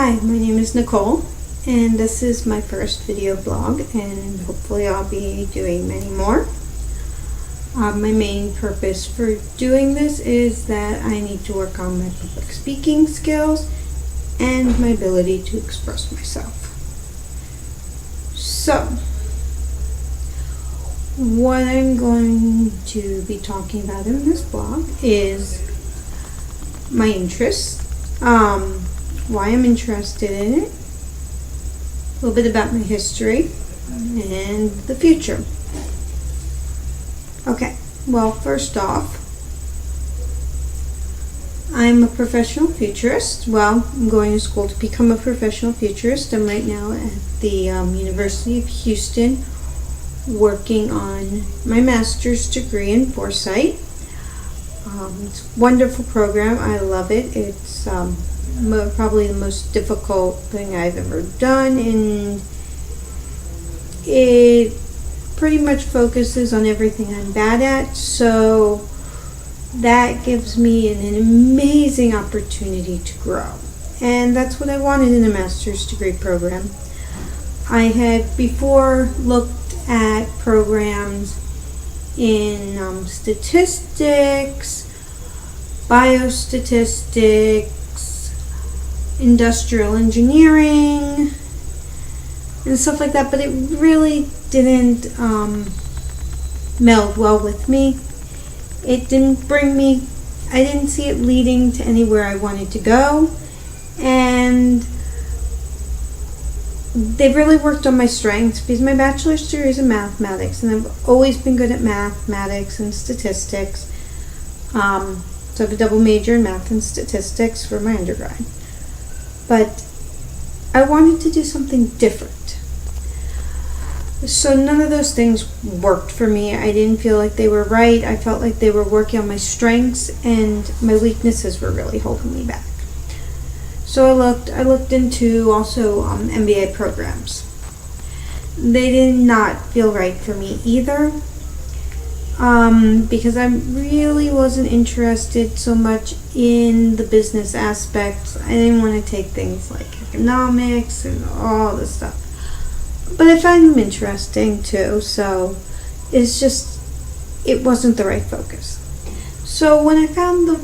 Hi, my name is Nicole, and this is my first video blog, and hopefully I'll be doing many more. My main purpose for doing this is that I need to work on my public speaking skills and my ability to express myself. So, what I'm going to be talking about in this blog is my interests, why I'm interested in it, a little bit about my history, and the future. Okay, well, first off, I'm a professional futurist. Well, I'm going to school to become a professional futurist. I'm right now at the University of Houston working on my master's degree in foresight. It's a wonderful program. I love it. It's probably the most difficult thing I've ever done, and it pretty much focuses on everything I'm bad at, so that gives me an amazing opportunity to grow, and that's what I wanted in a master's degree program. I had before looked at programs in statistics, biostatistics, industrial engineering, and stuff like that, but it really didn't meld well with me. It didn't bring me, I didn't see it leading to anywhere I wanted to go, and they really worked on my strengths because my bachelor's degree is in mathematics, and I've always been good at mathematics and statistics. So I have a double major in math and statistics for my undergrad. But I wanted to do something different. So none of those things worked for me. I didn't feel like they were right. I felt like they were working on my strengths, and my weaknesses were really holding me back. So I looked into also MBA programs. They did not feel right for me either, because I really wasn't interested so much in the business aspects. I didn't want to take things like economics and all this stuff. But I find them interesting too, so it wasn't the right focus. So when I found the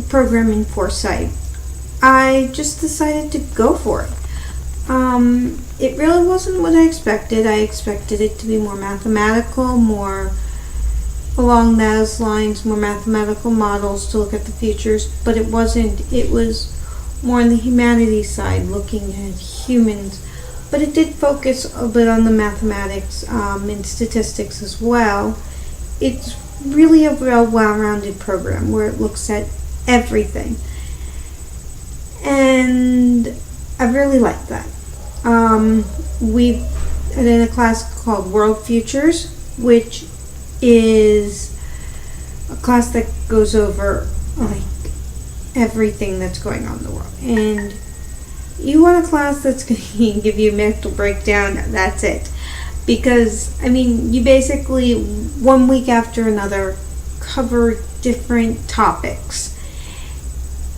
program in foresight, I just decided to go for it. It really wasn't what I expected. I expected it to be more mathematical, more along those lines, more mathematical models to look at the futures, but it wasn't. It was more on the humanities side, looking at humans. But it did focus a bit on the mathematics and statistics as well. It's really a real well-rounded program where it looks at everything. And I really like that. We are in a class called World Futures, which is a class that goes over like everything that's going on in the world. And you want a class that's going to give you a mental breakdown, that's it. Because, I mean, you basically, 1 week after another, cover different topics.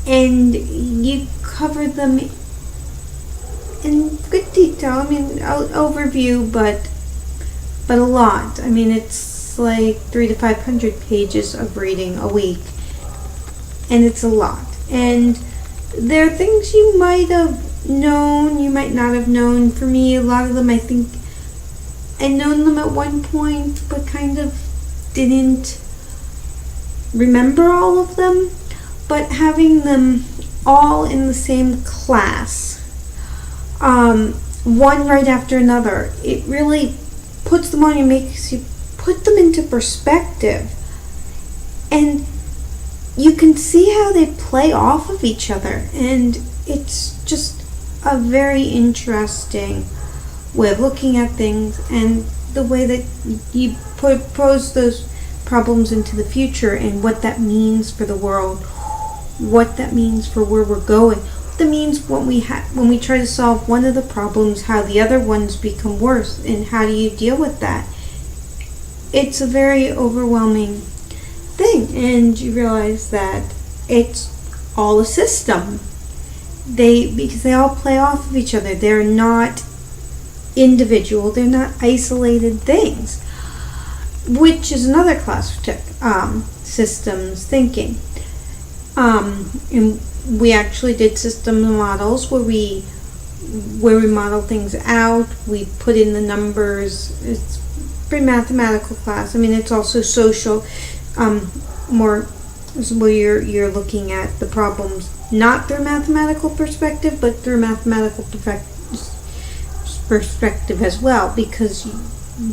And you cover them in good detail. I mean, overview, but a lot. I mean, it's like 300 to 500 pages of reading a week. And it's a lot. And there are things you might have known, you might not have known. For me, a lot of them, I think I'd known them at one point, but kind of didn't remember all of them. But having them all in the same class, one right after another, it really puts them on you, makes you put them into perspective. And you can see how they play off of each other, and it's just a very interesting way of looking at things, and the way that you pose those problems into the future and what that means for the world, what that means for where we're going, what that means when we try to solve one of the problems, how the other ones become worse, and how do you deal with that. It's a very overwhelming thing, and you realize that it's all a system. because they all play off of each other. They're not individual. They're not isolated things, which is another class we took, systems thinking. And we actually did system models where we model things out. We put in the numbers. It's a pretty mathematical class. I mean, it's also social, more where you're looking at the problems not through a mathematical perspective, but through a mathematical perspective as well, because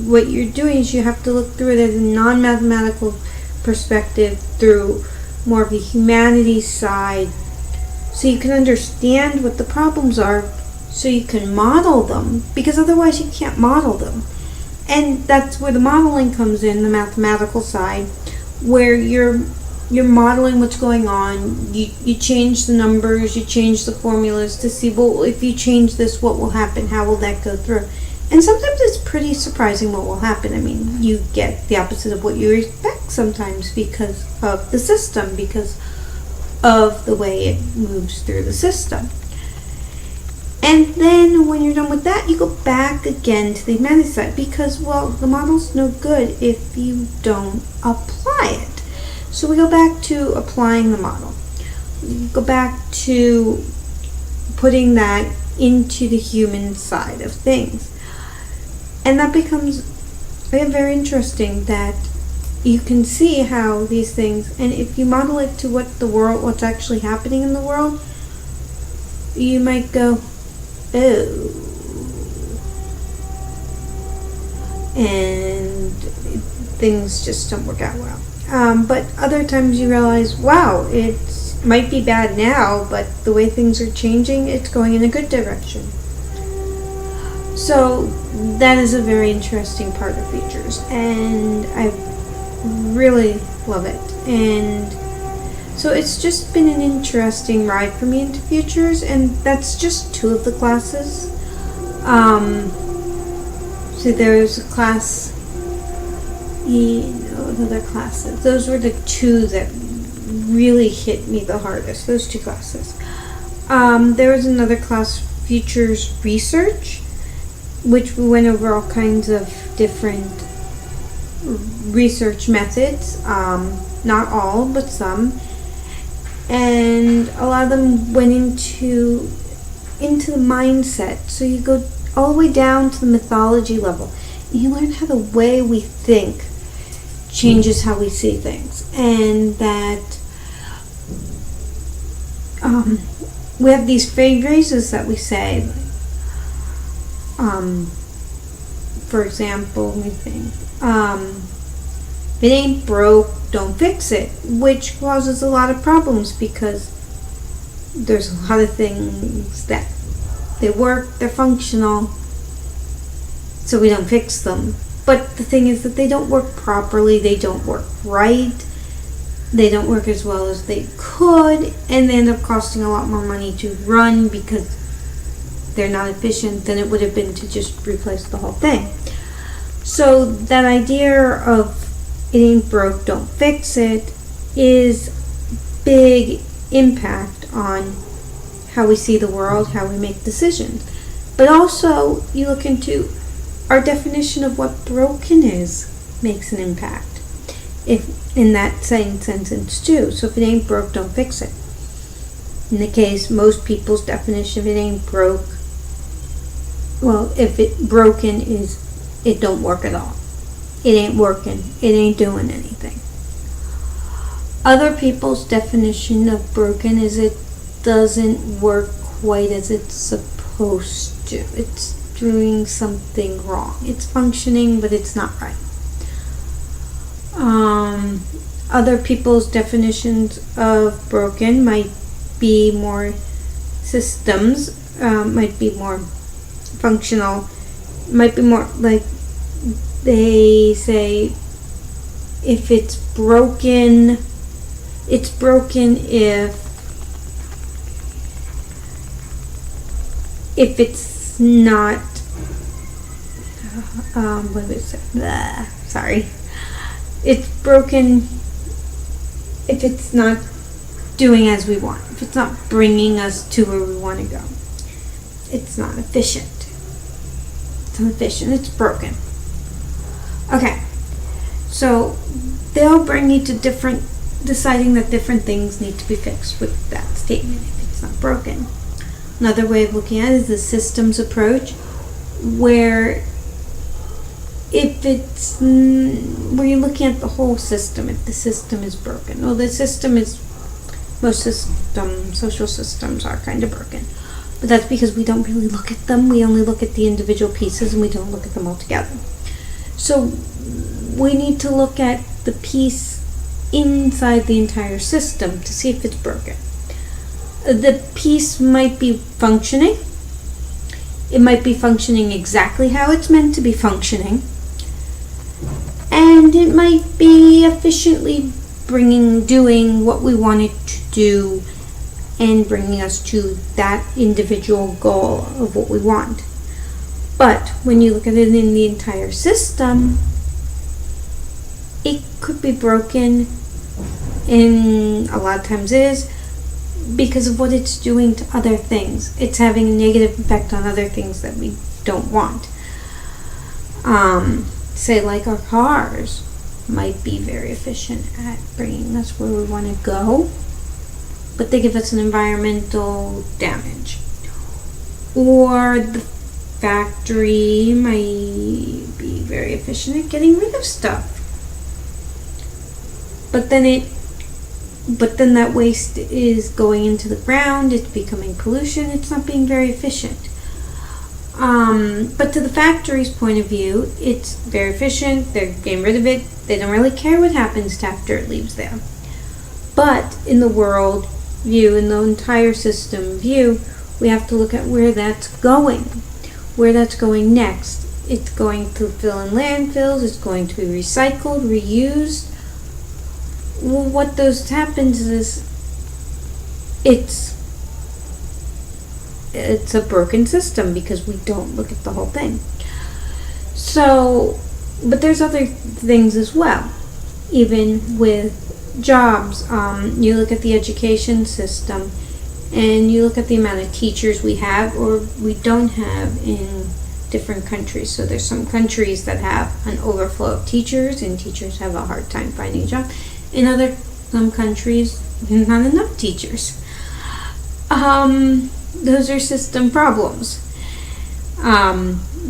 what you're doing is you have to look through it as a non-mathematical perspective, through more of the humanities side, so you can understand what the problems are, so you can model them, because otherwise you can't model them. And that's where the modeling comes in, the mathematical side, where you're modeling what's going on. You change the numbers, you change the formulas to see, well, if you change this, what will happen? How will that go through? And sometimes it's pretty surprising what will happen. I mean, you get the opposite of what you expect sometimes because of the system, because of the way it moves through the system. And then when you're done with that, you go back again to the humanities side, because, well, the model's no good if you don't apply it. So we go back to applying the model. We go back to putting that into the human side of things. And that becomes very interesting, that you can see how these things, and if you model it to what's actually happening in the world, you might go, oh. And things just don't work out well. But other times you realize, wow, it might be bad now, but the way things are changing, it's going in a good direction. So that is a very interesting part of Futures, and I really love it. And so it's just been an interesting ride for me into Futures, and that's just 2 of the classes. So there's a class, other classes. Those were the 2 that really hit me the hardest, those 2 classes. There was another class, Futures Research, which we went over all kinds of different research methods, not all, but some. And a lot of them went into the mindset. So you go all the way down to the mythology level. You learn how the way we think changes how we see things, and that we have these phrases that we say. For example, let me think. If it ain't broke, don't fix it, which causes a lot of problems, because there's a lot of things that they work, they're functional, so we don't fix them. But the thing is that they don't work properly, they don't work right, they don't work as well as they could, and they end up costing a lot more money to run because they're not efficient than it would have been to just replace the whole thing. So that idea of it ain't broke, don't fix it is big impact on how we see the world, how we make decisions. But also you look into our definition of what broken is, makes an impact if in that same sentence too. So if it ain't broke, don't fix it. In the case, most people's definition of it ain't broke, well, if it broken is it don't work at all. It ain't working. It ain't doing anything. Other people's definition of broken is it doesn't work quite as it's supposed to. It's doing something wrong. It's functioning, but it's not right. Other people's definitions of broken might be more systems, might be more functional, might be more like they say if it's broken if it's not what was it? Sorry. It's broken if it's not doing as we want, if it's not bringing us to where we want to go, it's not efficient. It's inefficient. It's broken. Okay, so they'll bring you to deciding that different things need to be fixed with that statement if it's not broken. Another way of looking at it is the systems approach, where where you're looking at the whole system. If the system is broken, well, most social systems are kind of broken, but that's because we don't really look at them. We only look at the individual pieces, and we don't look at them all together. So we need to look at the piece inside the entire system to see if it's broken. The piece might be functioning. It might be functioning exactly how it's meant to be functioning. And it might be efficiently doing what we wanted to do and bringing us to that individual goal of what we want. But when you look at it in the entire system, it could be broken, and a lot of times it is, because of what it's doing to other things. It's having a negative effect on other things that we don't want. Say like our cars might be very efficient at bringing us where we want to go, but they give us an environmental damage. Or the factory might be very efficient at getting rid of stuff, but then that waste is going into the ground, it's becoming pollution, it's not being very efficient. But to the factory's point of view, it's very efficient, they're getting rid of it, they don't really care what happens after it leaves there. But in the world view, in the entire system view, we have to look at where that's going next. It's going to fill in landfills, it's going to be recycled, reused. Well, what those happens is it's a broken system because we don't look at the whole thing. So, but there's other things as well. Even with jobs, you look at the education system and you look at the amount of teachers we have or we don't have in different countries. So there's some countries that have an overflow of teachers and teachers have a hard time finding a job. In some countries, there's not enough teachers. Those are system problems.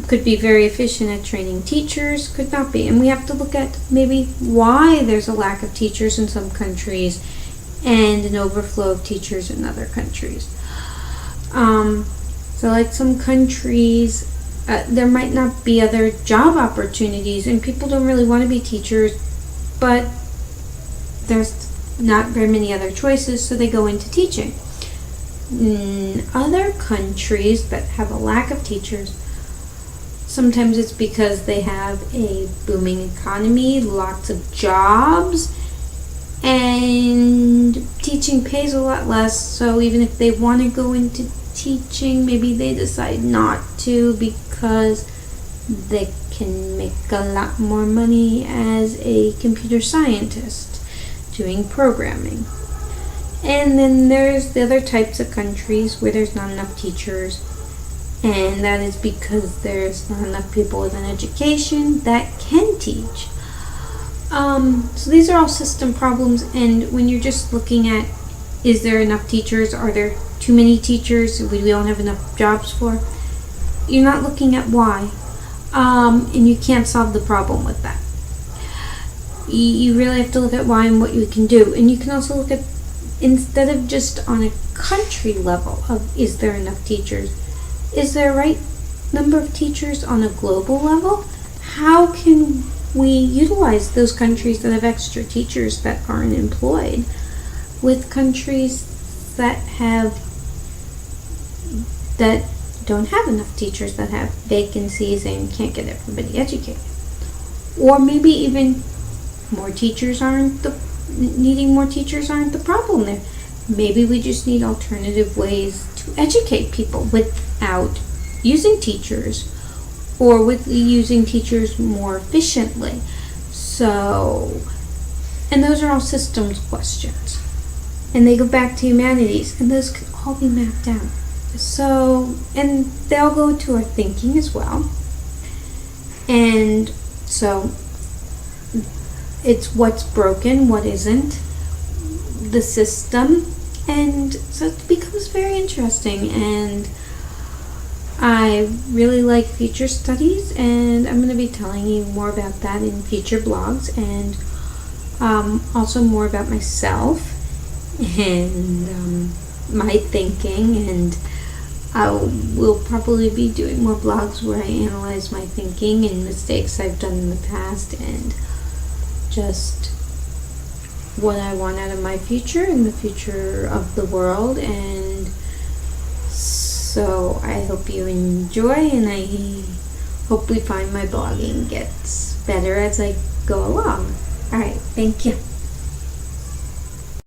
Could be very efficient at training teachers, could not be. And we have to look at maybe why there's a lack of teachers in some countries and an overflow of teachers in other countries. So like some countries, there might not be other job opportunities and people don't really want to be teachers, but there's not very many other choices, so they go into teaching. In other countries that have a lack of teachers, sometimes it's because they have a booming economy, lots of jobs, and teaching pays a lot less, so even if they want to go into teaching, maybe they decide not to because they can make a lot more money as a computer scientist doing programming. And then there's the other types of countries where there's not enough teachers, and that is because there's not enough people with an education that can teach. So these are all system problems, and when you're just looking at is there enough teachers, are there too many teachers we don't have enough jobs for, you're not looking at why, and you can't solve the problem with that. You really have to look at why and what you can do. And you can also look at, instead of just on a country level of is there enough teachers, is there a right number of teachers on a global level? How can we utilize those countries that have extra teachers that aren't employed with countries that don't have enough teachers, that have vacancies and can't get everybody educated? Or maybe even needing more teachers aren't the problem there. Maybe we just need alternative ways to educate people without using teachers, or with using teachers more efficiently. So, and those are all systems questions. and they go back to humanities, and those can all be mapped out. So, and they'll go to our thinking as well. And so it's what's broken, what isn't, the system, and so it becomes very interesting. And I really like future studies, and I'm going to be telling you more about that in future blogs, and also more about myself and my thinking. And I will probably be doing more blogs where I analyze my thinking and mistakes I've done in the past, and just what I want out of my future and the future of the world. And so I hope you enjoy, and I hope we find my blogging gets better as I go along. Alright, thank you.